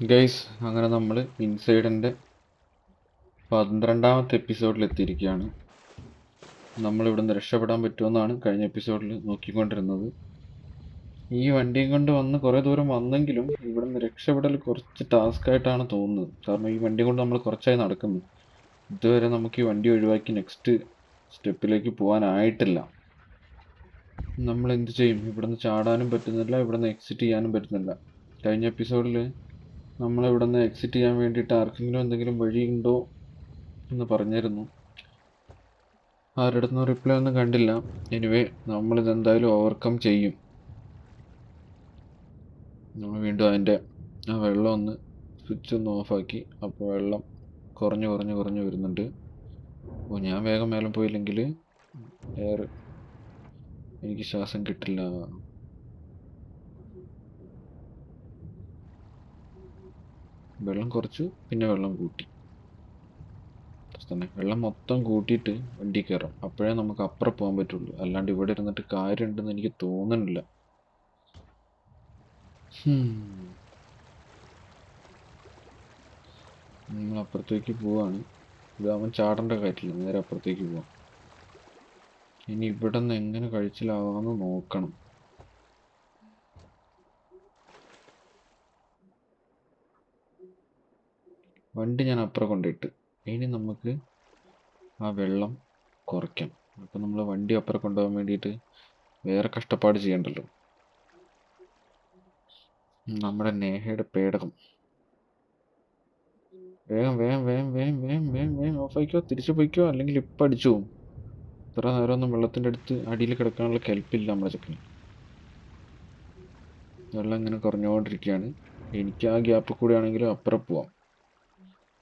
Guys, അങ്ങനെ നമ്മൾ ഇൻസൈഡിൻ്റെ 12ാമത്തെ എപ്പിസോഡിൽ എത്തിയിരിക്കുകയാണ്. നമ്മളിവിടുന്ന് രക്ഷപ്പെടാൻ പറ്റുമെന്നാണ് കഴിഞ്ഞ എപ്പിസോഡിൽ നോക്കിക്കൊണ്ടിരുന്നത്. ഈ വണ്ടിയും കൊണ്ട് വന്ന് കുറേ ദൂരം വന്നെങ്കിലും ഇവിടുന്ന് രക്ഷപ്പെടൽ കുറച്ച് ടാസ്ക് ആയിട്ടാണ് തോന്നുന്നത്. കാരണം ഈ വണ്ടി കൊണ്ട് നമ്മൾ കുറച്ചായി നടക്കുന്നു. ഇതുവരെ നമുക്ക് ഈ വണ്ടി ഒഴിവാക്കി നെക്സ്റ്റ് സ്റ്റെപ്പിലേക്ക് പോകാനായിട്ടില്ല. നമ്മൾ എന്ത് ചെയ്യും? ഇവിടുന്ന് ചാടാനും പറ്റുന്നില്ല, ഇവിടുന്ന് എക്സിറ്റ് ചെയ്യാനും പറ്റുന്നില്ല. കഴിഞ്ഞ എപ്പിസോഡിൽ നമ്മളിവിടുന്ന് എക്സിറ്റ് ചെയ്യാൻ വേണ്ടിയിട്ട് ആർക്കെങ്കിലും എന്തെങ്കിലും വഴിയുണ്ടോ എന്ന് പറഞ്ഞിരുന്നു. ആരുടെ അടുത്തുനിന്നും റിപ്ലൈ ഒന്നും കണ്ടില്ല. എനിവേ, നമ്മളിതെന്തായാലും ഓവർകം ചെയ്യും. നമ്മൾ വീണ്ടും അതിൻ്റെ ആ വെള്ളം ഒന്ന് സ്വിച്ച് ഒന്ന് ഓഫാക്കി. അപ്പോൾ വെള്ളം കുറഞ്ഞ് കുറഞ്ഞ് കുറഞ്ഞ് വരുന്നുണ്ട്. അപ്പോൾ ഞാൻ വേഗം മേലെ പോയില്ലെങ്കിൽ എയർ എനിക്ക് ശ്വാസം കിട്ടില്ല. വെള്ളം കുറച്ചു, പിന്നെ വെള്ളം കൂട്ടി. തന്നെ വെള്ളം മൊത്തം കൂട്ടിയിട്ട് വണ്ടി കയറാം. അപ്പോഴേ നമുക്ക് അപ്പുറം പോകാൻ പറ്റുള്ളൂ. അല്ലാണ്ട് ഇവിടെ ഇരുന്നിട്ട് കാര്യമുണ്ടെന്ന് എനിക്ക് തോന്നുന്നില്ല. നമ്മൾ അപ്പുറത്തേക്ക് പോവാണ്. ഇതാവുമ്പോൾ ചാടേണ്ട കാര്യമില്ല, നേരെ അപ്പുറത്തേക്ക് പോവാം. ഇനി ഇവിടെ നിന്ന് എങ്ങനെ കഴിച്ചിലാവാന്ന് നോക്കണം. വണ്ടി ഞാൻ അപ്പുറം കൊണ്ടിട്ട് ഇനി നമുക്ക് ആ വെള്ളം കുറയ്ക്കാം. അപ്പം നമ്മൾ വണ്ടി അപ്പുറം കൊണ്ടുപോകാൻ വേണ്ടിയിട്ട് വേറെ കഷ്ടപ്പാട് ചെയ്യണ്ടല്ലോ. നമ്മുടെ നേഹയുടെ പേടകം വേഗം വേഗം വേഗം വേഗം വേഗം വേഗം വേഗം ഓഫായിക്കോ, തിരിച്ചു പോയിക്കോ, അല്ലെങ്കിൽ ഇപ്പം അടിച്ചു പോകും. ഇത്ര നേരമൊന്നും വെള്ളത്തിൻ്റെ അടുത്ത് അടിയിൽ കിടക്കാനുള്ള കെൽപ്പില്ല നമ്മുടെ ചെക്കന്. വെള്ളം ഇങ്ങനെ കുറഞ്ഞുകൊണ്ടിരിക്കുകയാണ്. എനിക്ക് ആ ഗ്യാപ്പിൽ കൂടെ ആണെങ്കിലും അപ്പുറം പോവാം.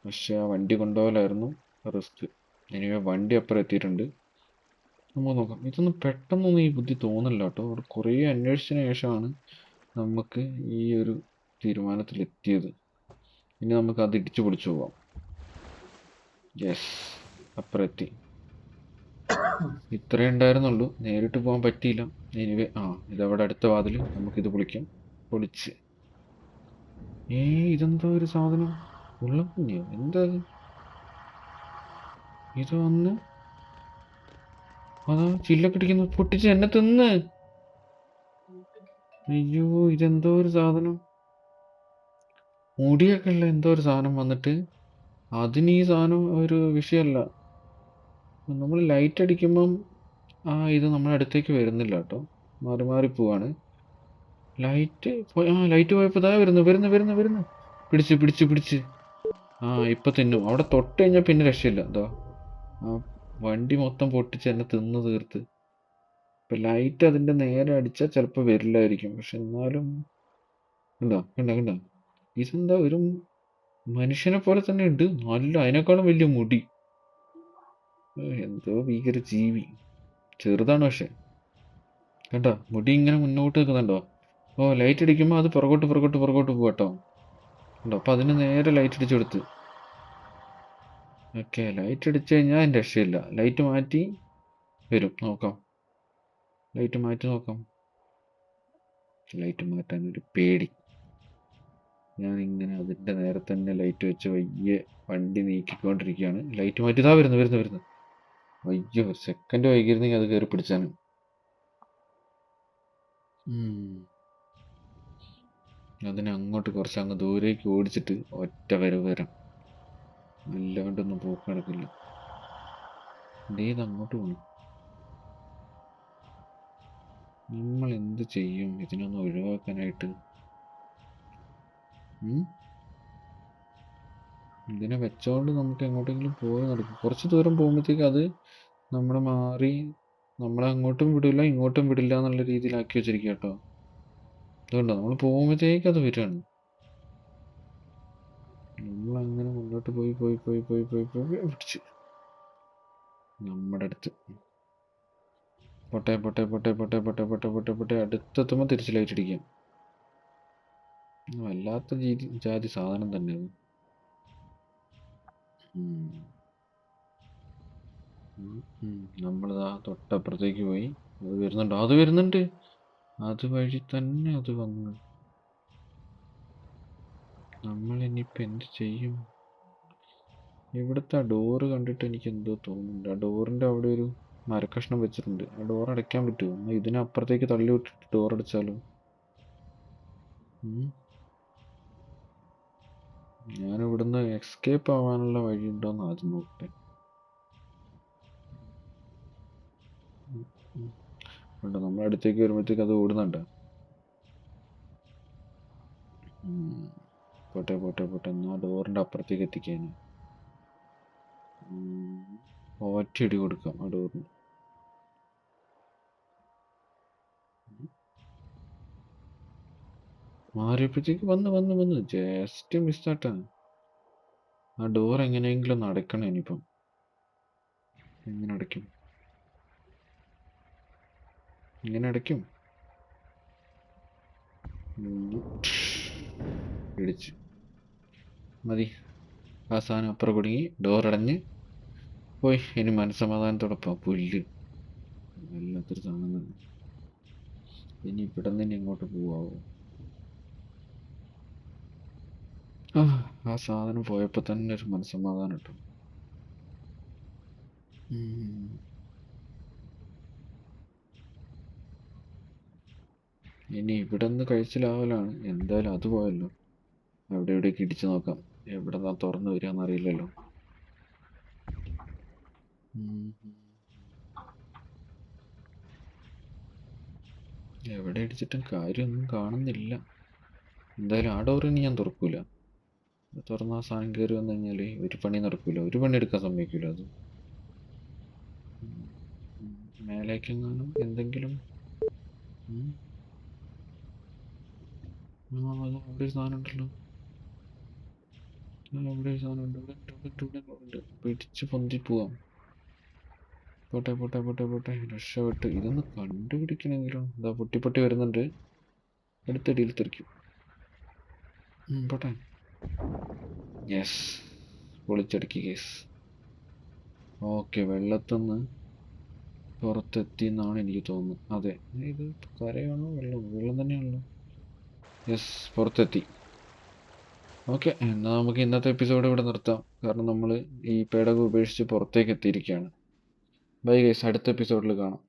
പക്ഷെ ആ വണ്ടി കൊണ്ടുപോകലായിരുന്നു റിസ്ക്. എനിവേ, വണ്ടി അപ്പുറം എത്തിയിട്ടുണ്ട്. നമുക്ക് നോക്കാം. ഇതൊന്നും പെട്ടെന്നൊന്നും ഈ ബുദ്ധി തോന്നില്ല കേട്ടോ. അവിടെ കുറേ അന്വേഷിച്ചതിന് ശേഷമാണ് നമുക്ക് ഈ ഒരു തീരുമാനത്തിലെത്തിയത്. ഇനി നമുക്ക് അത് ഇടിച്ചു പൊളിച്ചു പോവാം. യെസ്, അപ്പുറം എത്തി. ഇത്രേ ഉണ്ടായിരുന്നുള്ളൂ, നേരിട്ട് പോകാൻ പറ്റിയില്ല. എനിവേ, ഇതവിടെ അടുത്ത വാതിൽ, നമുക്കിത് പൊളിക്കാം. പൊളിച്ച് ഇതെന്താ ഒരു സാധനം? ഉള്ളപ്പുണ്യോ എന്താ ഇത്? വന്ന് അതാ ചില്ലൊക്കെ ഇടിക്കുന്നു, പൊട്ടിച്ച് എന്നെ തിന്ന്. അയ്യോ, ഇതെന്തോ ഒരു സാധനം. മുടിയൊക്കെ ഉള്ള എന്തോ ഒരു സാധനം വന്നിട്ട് അതിന് ഈ സാധനം ഒരു വിഷയമല്ല. നമ്മൾ ലൈറ്റ് അടിക്കുമ്പം ഇത് നമ്മുടെ അടുത്തേക്ക് വരുന്നില്ല കേട്ടോ, മാറി മാറി പോവാണ്. ലൈറ്റ് ലൈറ്റ് പോയപ്പോൾ ഇതാ വരുന്നു വരുന്നു വരുന്നു വരുന്നു. പിടിച്ച് പിടിച്ച് പിടിച്ച്. ഇപ്പം തിന്നും. അവിടെ തൊട്ട് കഴിഞ്ഞാൽ പിന്നെ രക്ഷയില്ല. എന്താ വണ്ടി മൊത്തം പൊട്ടിച്ച് എന്നെ തിന്ന് തീർത്ത്. ഇപ്പം ലൈറ്റ് അതിൻ്റെ നേരെ അടിച്ചാൽ ചിലപ്പോൾ വരില്ലായിരിക്കും. പക്ഷെ എന്നാലും കണ്ടോ കണ്ടോ കണ്ടോ, ഇതെന്താ ഒരു മനുഷ്യനെ പോലെ തന്നെ ഉണ്ട്, നല്ല അതിനേക്കാളും വലിയ മുടി. എന്തോ ഭീകര ജീവി. ചെറുതാണ് പക്ഷെ. കണ്ടോ മുടി ഇങ്ങനെ മുന്നോട്ട് നിൽക്കുന്നുണ്ടോ? ലൈറ്റ് അടിക്കുമ്പോൾ അത് പുറകോട്ട് പുറകോട്ട് പുറകോട്ട് പോകട്ടോ. ഉണ്ടോ? അപ്പം അതിന് നേരെ ലൈറ്റ് അടിച്ചു കൊടുത്ത്. ഓക്കെ, ലൈറ്റ് അടിച്ചു കഴിഞ്ഞാൽ അതിൻ്റെ രക്ഷയില്ല. ലൈറ്റ് മാറ്റി വരും, നോക്കാം. ലൈറ്റ് മാറ്റി നോക്കാം. ലൈറ്റ് മാറ്റാൻ ഒരു പേടി. ഞാനിങ്ങനെ അതിൻ്റെ നേരെ തന്നെ ലൈറ്റ് വെച്ച് വയ്യെ വണ്ടി നീക്കിക്കൊണ്ടിരിക്കുകയാണ്. ലൈറ്റ് മാറ്റി ഇതാ വരുന്നു വരുന്നു വരുന്നു. അയ്യോ, ഒരു സെക്കൻഡ് വൈകിയിരുന്നെങ്കിൽ അത് കയറി പിടിച്ചാണ്. അതിനെ അങ്ങോട്ട് കുറച്ച് അങ്ങ് ദൂരേക്ക് ഓടിച്ചിട്ട് ഒറ്റ വരവ് വരാം. അല്ലാണ്ടൊന്നും പോക്ക് നടക്കില്ല. ഇത് അങ്ങോട്ട് പോകണം. നമ്മൾ എന്ത് ചെയ്യും ഇതിനൊന്ന് ഒഴിവാക്കാനായിട്ട്? ഇതിനെ വെച്ചോണ്ട് നമുക്ക് എങ്ങോട്ടെങ്കിലും പോയി നടക്കും. കുറച്ച് ദൂരം പോകുമ്പോഴത്തേക്ക് അത് നമ്മളെ മാറി നമ്മളെ അങ്ങോട്ടും വിടില്ല ഇങ്ങോട്ടും വിടില്ല എന്നുള്ള രീതിയിലാക്കി വെച്ചിരിക്കുക കേട്ടോ. അതുകൊണ്ടോ നമ്മൾ പോകുമ്പോഴത്തേക്ക് അത് വരികയാണ്. നമ്മളങ്ങനെ മുന്നോട്ട് പോയി പോയി പോയി പോയി പോയി പോയി പിടിച്ച് നമ്മുടെ അടുത്ത് പൊട്ടെ പൊട്ടെ പൊട്ടെ പൊട്ടെ പൊട്ടെ പൊട്ടെ പൊട്ടെ പൊട്ടെ അടുത്തെത്തുമ്പോൾ തിരിച്ച് ലൈറ്റ് അടിക്കാം. വല്ലാത്ത ജാതി സാധനം തന്നെ അത്. നമ്മളിതാ തൊട്ടപ്പുറത്തേക്ക് പോയി. അത് വരുന്നുണ്ടോ? അത് വരുന്നുണ്ട്. അത് വഴി തന്നെ അത് വന്നു. നമ്മൾ ഇനിയിപ്പോൾ എന്ത് ചെയ്യും? ഇവിടുത്തെ ആ ഡോറ് കണ്ടിട്ട് എനിക്ക് എന്തോ തോന്നുന്നുണ്ട്. ആ ഡോറിൻ്റെ അവിടെ ഒരു മരക്കഷ്ണം വെച്ചിട്ടുണ്ട്. ആ ഡോർ അടയ്ക്കാൻ പറ്റുമോ? എന്നാൽ ഇതിനപ്പുറത്തേക്ക് തള്ളി വിട്ടിട്ട് ഡോർ അടച്ചാലോ? ഞാൻ ഇവിടുന്ന് എസ്കേപ്പ് ആവാനുള്ള വഴിയുണ്ടോയെന്ന് ആദ്യം നോക്കട്ടെ. ഉണ്ട്, നമ്മുടെ അടുത്തേക്ക് വരുമ്പോഴത്തേക്ക് അത് ഓടുന്നുണ്ട്. പോട്ടെ പോട്ടെ പോട്ടെ, എന്നാൽ ഡോറിൻ്റെ അപ്പുറത്തേക്ക് എത്തിക്കാൻ ഒറ്റയടി കൊടുക്കാം ആ ഡോറിന്. മാറിയപ്പോഴത്തേക്ക് വന്ന് ജസ്റ്റ് മിസ്സാട്ടാണ്. ആ ഡോർ എങ്ങനെയെങ്കിലും ഒന്ന് അടയ്ക്കണം. ഇനിയിപ്പം എങ്ങനെ അടയ്ക്കും? ഇങ്ങനെ അടയ്ക്കും. ഇടിച്ച് മതി. ആ സാധനം അപ്പുറം കുടുങ്ങി, ഡോർ അടഞ്ഞ് പോയി. ഇനി മനസ്സമാധാനത്തോടൊപ്പം പുല്ല് വല്ലാത്തൊരു സാധനം തന്നെ. ഇനി ഇവിടെ നിന്ന് എങ്ങോട്ട് പോവാവോ? ആ സാധനം പോയപ്പോൾ തന്നെ ഒരു മനസ്സമാധാനം കിട്ടും. ഇനി ഇവിടെ നിന്ന് കഴിച്ചിലാവലാണ്. എന്തായാലും അത് പോയല്ലോ. അവിടെ എവിടെയൊക്കെ ഇടിച്ചു നോക്കാം. എവിടെ നിന്നാ തുറന്നു വരികയെന്ന് അറിയില്ലല്ലോ. എവിടെ ഇടിച്ചിട്ടും കാര്യമൊന്നും കാണുന്നില്ല. എന്തായാലും ആ ഡോറിന് ഞാൻ തുറക്കൂല. തുറന്ന ആ സാധനം കയറി വന്നു കഴിഞ്ഞാൽ ഒരു പണി നടക്കൂല. ഒരു പണി എടുക്കാൻ സമ്മതിക്കൂല അത്. മേലേക്കെങ്ങാനും എന്തെങ്കിലും. അത് അവിടെ ഒരു സാധനം ഉണ്ടല്ലോ. അവിടെ ഒരു സാധനം ഉണ്ട്. പിടിച്ച് പൊന്തി പോവാം. പോട്ടെ പോട്ടെ പോട്ടെ പോട്ടെ, രക്ഷപ്പെട്ട്. ഇതൊന്ന് കണ്ടുപിടിക്കണമെങ്കിലും. ഇതാ പൊട്ടി വരുന്നുണ്ട്. അടുത്തടിയിൽ തെറിക്കും. പോട്ടെ. യെസ്, പൊളിച്ചടുക്കി കേസ്. ഓക്കെ, വെള്ളത്തുനിന്ന് പുറത്തെത്തി എന്നാണ് എനിക്ക് തോന്നുന്നത്. അതെ, ഇത് കരയാണോ വെള്ളം തന്നെയാണല്ലോ. യെസ്, പുറത്തെത്തി. ഓക്കെ, എന്നാൽ നമുക്ക് ഇന്നത്തെ എപ്പിസോഡ് ഇവിടെ നിർത്താം. കാരണം നമ്മൾ ഈ പേടകം ഉപേക്ഷിച്ച് പുറത്തേക്ക് എത്തിയിരിക്കുകയാണ്. ബൈ ഗൈസ്, അടുത്ത എപ്പിസോഡിൽ കാണാം.